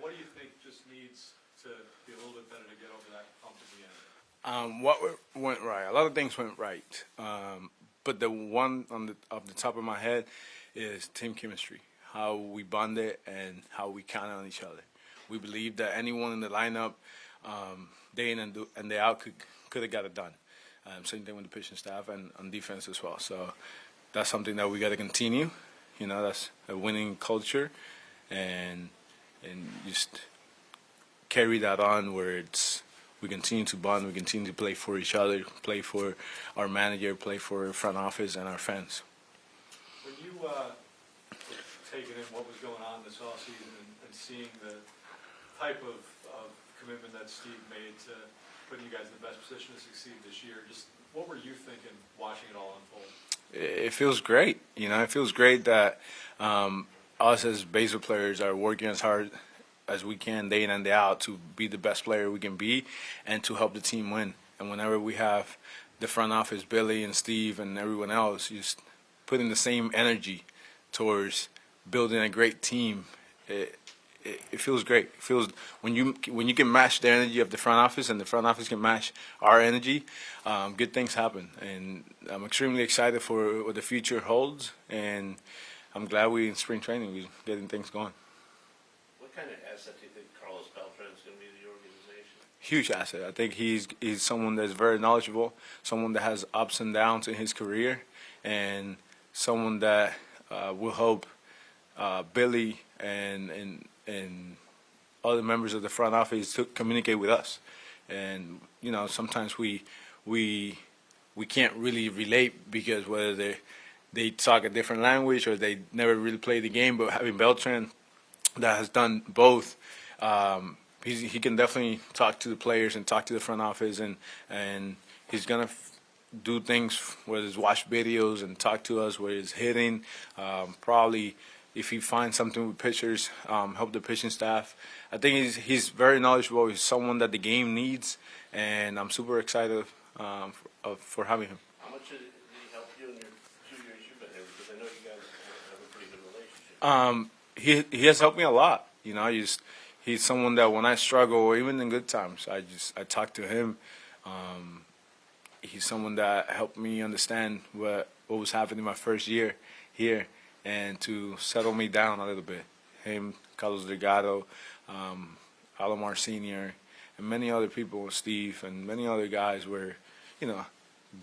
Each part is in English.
What do you think just needs to be a little bit better to get over that hump at the end? Went right? A lot of things went right, but the one off the top of my head is team chemistry. How we bonded and how we counted on each other. We believed that anyone in the lineup, day in and day out, could have got it done. Same thing with the pitching staff and on defense as well. So that's something that we got to continue. You know, that's a winning culture, and just carry that on where we continue to bond, we continue to play for each other, play for our manager, play for our front office and our fans. When you taking in what was going on this offseason and seeing the type of commitment that Steve made to putting you guys in the best position to succeed this year, just what were you thinking watching it all unfold? It feels great. You know, it feels great that us as baseball players are working as hard as we can day in and day out to be the best player we can be and to help the team win. And whenever we have the front office, Billy and Steve and everyone else, just putting the same energy towards building a great team, it feels great. It feels when you can match the energy of the front office and the front office can match our energy, good things happen. And I'm extremely excited for what the future holds, and I'm glad we in spring training we're getting things going. What kind of asset do you think Carlos Beltran is going to be to the organization? Huge asset. I think he's someone that's very knowledgeable, someone that has ups and downs in his career, and someone that will help Billy and other members of the front office to communicate with us. And you know, sometimes we can't really relate because whether they talk a different language or they never really play the game. But having Beltran that has done both, he can definitely talk to the players and talk to the front office, and he's gonna do things whether it's watch videos and talk to us, whether it's hitting, probably if he finds something with pitchers, help the pitching staff. I think he's very knowledgeable. He's someone that the game needs, and I'm super excited for having him. How much did he help you in your 2 years you've been here? Because I know you guys have a pretty good relationship. He has helped me a lot. You know, he's someone that when I struggle, even in good times, I talk to him. He's someone that helped me understand what was happening my first year here and to settle me down a little bit. Him, Carlos Delgado, Alomar Sr., and many other people, Steve, and many other guys were, you know,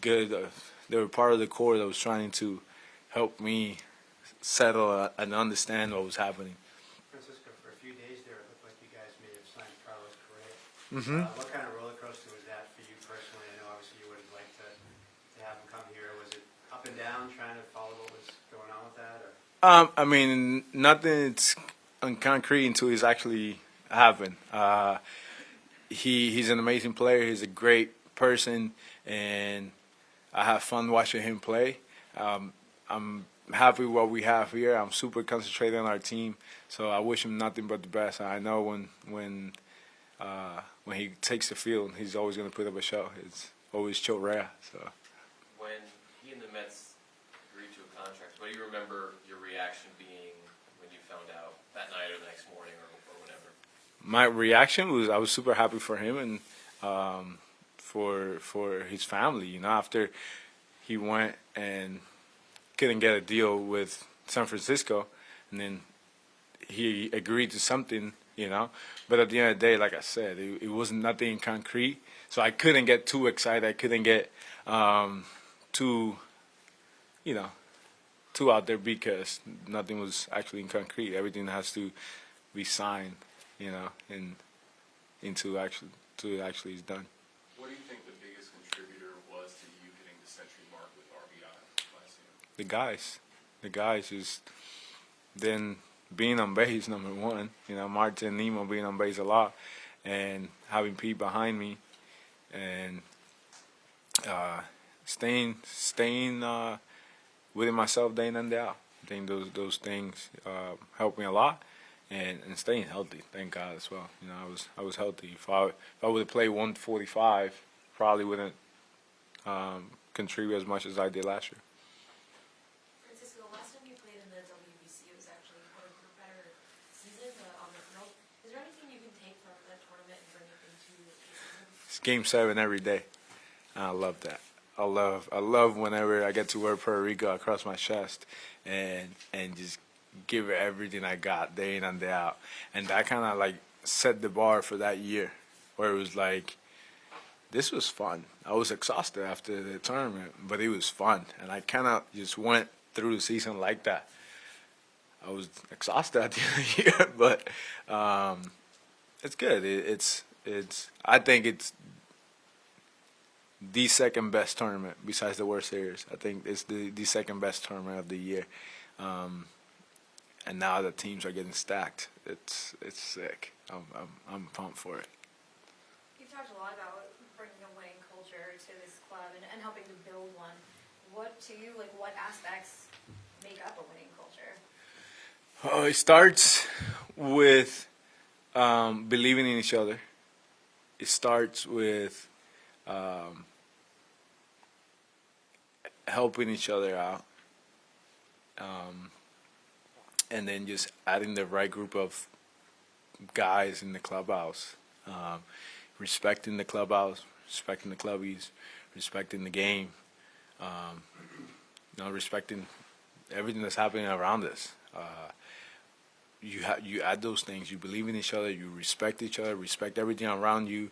good. They were part of the core that was trying to help me settle and understand what was happening. Francisco, for a few days there, it looked like you guys may have signed Carlos Correa. What kind of roller coaster was that for you personally? I know obviously you would have liked to have him come here. Was it up and down, trying to follow what was going on with that? Or? I mean, nothing's on concrete until it's actually happened. He's an amazing player. He's a great person, and I have fun watching him play. I'm happy with what we have here. I'm super concentrated on our team, so I wish him nothing but the best. I know when he takes the field, he's always going to put up a show. It's always Chorrea. So when he and the Mets agreed to a contract, what do you remember your reaction being when you found out that night or the next morning or whatever? My reaction was I was super happy for him and for his family. You know, after he went and couldn't get a deal with San Francisco, and then he agreed to something, you know. But at the end of the day, like I said, it wasn't nothing concrete, so I couldn't get too excited. I couldn't get too out there because nothing was actually in concrete. Everything has to be signed, you know, and into actually is done. What do you think the biggest contributor was to you hitting the century mark with RBI last year? The guys just then being on base, number one. You know, Martin and Nemo being on base a lot, and having Pete behind me, and staying within myself day in and day out. I think those things helped me a lot, and staying healthy. Thank God as well. You know, I was healthy. If I would have played 145, probably wouldn't contribute as much as I did last year. Francisco, last time you played in the WBC, it was actually one of your better seasons on the field. Is there anything It's Game 7 every day. I love that. I love whenever I get to wear Puerto Rico across my chest and just give it everything I got day in and day out. And that kind of like set the bar for that year, where it was like, this was fun. I was exhausted after the tournament, but it was fun. And I kind of just went through the season like that. I was exhausted at the end of the year, but it's good. I think it's the second best tournament besides the World Series. I think it's the second best tournament of the year. And now the teams are getting stacked. It's sick. I'm pumped for it. You've talked a lot about bringing a winning culture to this club and helping to build one. What to you, like what aspects make up a winning culture? It starts with believing in each other. It starts with helping each other out. And then just adding the right group of guys in the clubhouse. Respecting the clubhouse, respecting the clubbies, respecting the game. Respecting everything that's happening around us. You add those things. You believe in each other. You respect each other. Respect everything around you,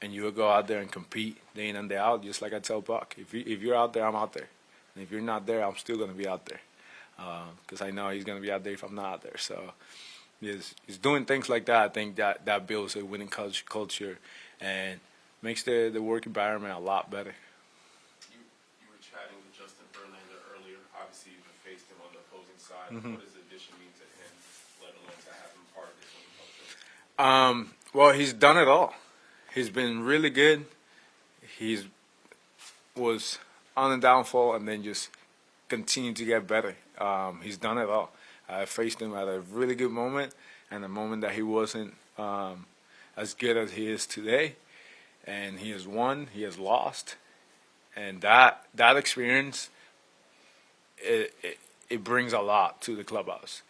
and you will go out there and compete day in and day out. Just like I tell Buck, if you're out there, I'm out there, and if you're not there, I'm still gonna be out there, because I know he's gonna be out there if I'm not out there. So, it's doing things like that. I think that builds a winning culture, and makes the work environment a lot better. You were chatting with Justin Verlander earlier. Obviously, you faced him on the opposing side. Mm-hmm. What does the addition mean to him, let alone to have him part of this winning culture? Well, he's done it all. He's been really good. He's was on the downfall and then just continued to get better. He's done it all. I faced him at a really good moment and a moment that he wasn't as good as he is today. And he has won, he has lost. And that experience, it brings a lot to the clubhouse,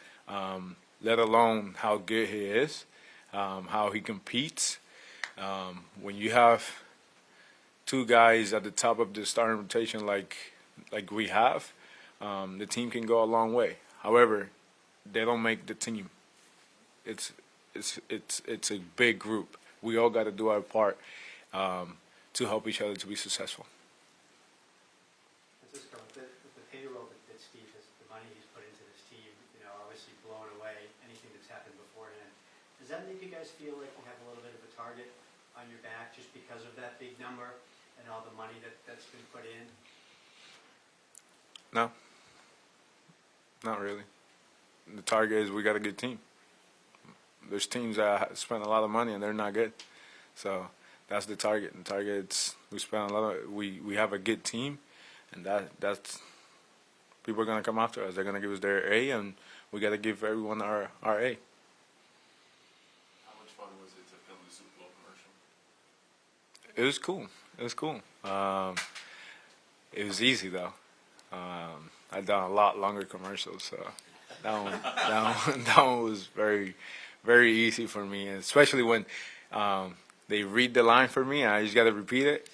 let alone how good he is, how he competes. When you have two guys at the top of the starting rotation like we have, the team can go a long way. However, they don't make the team. It's a big group. We all got to do our part to help each other to be successful. Francisco, with the payroll that Steve has, the money he's put into this team, obviously blown away anything that's happened beforehand. Does that make you guys feel like you have a little bit of a target on your back just because of that big number and all the money that's been put in? No, not really. The target is we got a good team. There's teams that spend a lot of money and they're not good. So that's the target. The target is we spend a lot of, we have a good team, and that's people are gonna come after us. They're gonna give us their A, and we gotta give everyone our A. How much fun was it to film the Super Bowl commercial? It was cool. It was cool. It was easy though. I've done a lot longer commercials, so that one was very, very easy for me, and especially when they read the line for me and I just got to repeat it.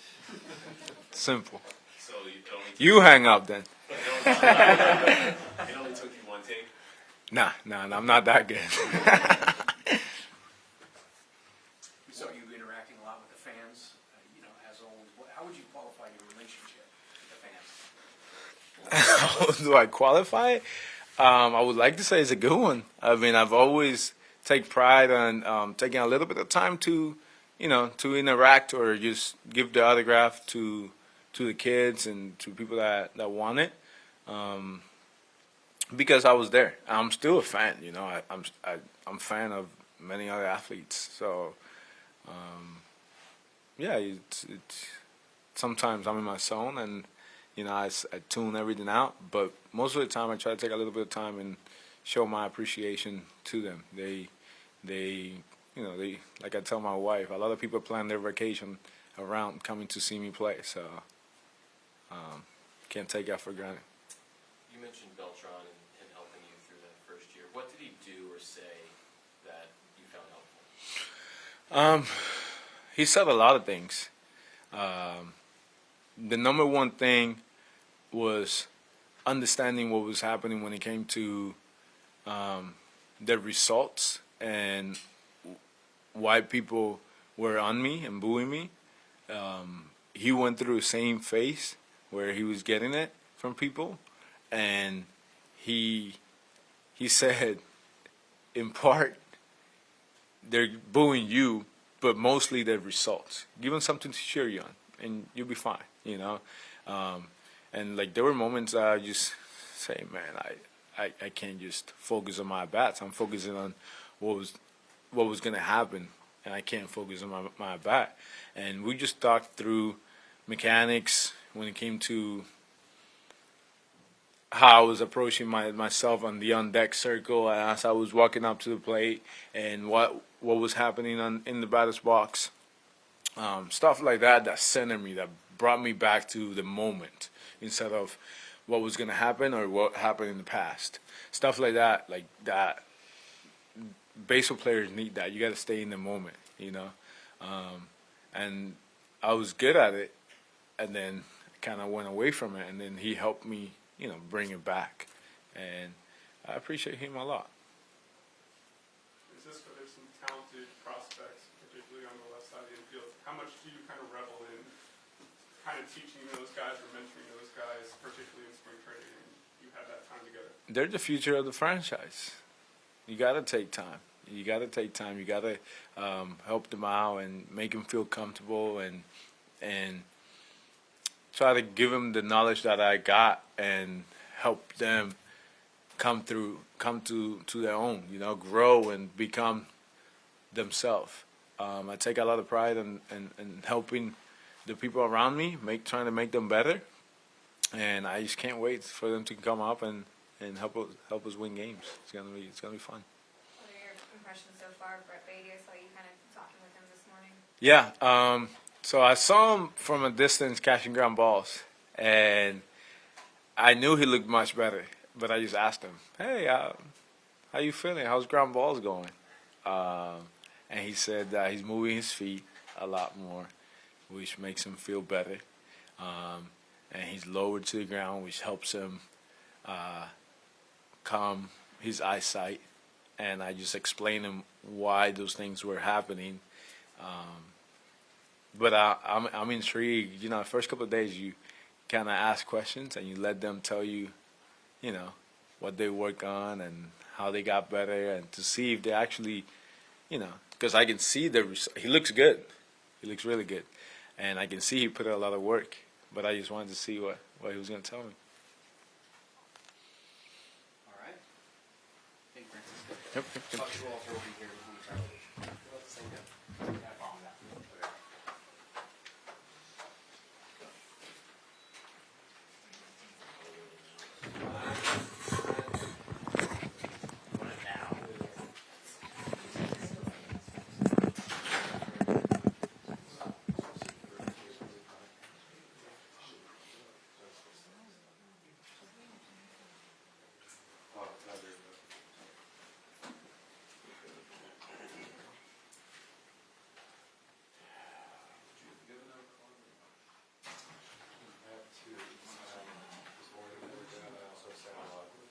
Simple. So You hang up then. it only took you one take? Nah, I'm not that good. We saw you interacting a lot with the fans, as always. How would you qualify your relationship with the fans? How do I qualify it? I would like to say it's a good one. I mean, I've always take pride on taking a little bit of time to, to interact or just give the autograph to the kids and to people that want it. Because I was there. I'm still a fan. I'm a fan of many other athletes. So, yeah, it's sometimes I'm in my zone and I tune everything out. But most of the time, I try to take a little bit of time and show my appreciation to them. They like I tell my wife, a lot of people plan their vacation around coming to see me play. So, can't take that for granted. You mentioned Beltran and helping you through that first year. What did he do or say that you found helpful? he said a lot of things. The number one thing was understanding what was happening when it came to the results and why people were on me and booing me. He went through the same phase where he was getting it from people, and he said, in part, they're booing you, but mostly the results. Give them something to cheer you on, and you'll be fine, you know. And like there were moments I just say, man, I can't just focus on my bats. I'm focusing on what was gonna happen, and I can't focus on my bat. And we just talked through mechanics when it came to how I was approaching myself on the on deck circle as I was walking up to the plate, and what was happening in the batter's box. Stuff like that centered me, that brought me back to the moment instead of what was going to happen or what happened in the past. Stuff like that, baseball players need that. You got to stay in the moment, you know. And I was good at it, and then kind of went away from it, and then he helped me, you know, bring it back. And I appreciate him a lot. Francisco, there's some talented prospects, particularly on the left side of the infield. How much do you kind of revel in kind of teaching those guys or mentoring those guys, particularly in spring training, and you have that time together? They're the future of the franchise. You got to take time. You got to take time. You got to help them out and make them feel comfortable, and try to give them the knowledge that I got and help them come to their own, you know, grow and become themselves. I take a lot of pride in helping the people around me, trying to make them better, and I just can't wait for them to come up and help us win games. It's gonna be fun. What are your impressions so far of Brett Beatty? I saw you kind of talking with him this morning. Yeah. So I saw him from a distance catching ground balls, and I knew he looked much better. But I just asked him, "Hey, how you feeling? How's ground balls going?" And he said that he's moving his feet a lot more, which makes him feel better. And he's lowered to the ground, which helps him calm his eyesight. And I just explained him why those things were happening. But I'm intrigued. You know, the first couple of days you kind of ask questions and you let them tell you, you know, what they work on and how they got better, and to see if they actually, you know, because I can see he looks good. He looks really good. And I can see he put in a lot of work. But I just wanted to see what he was going to tell me. All right. Thank you, Francisco. Yep. Talk to you all for over here. We'll start with you.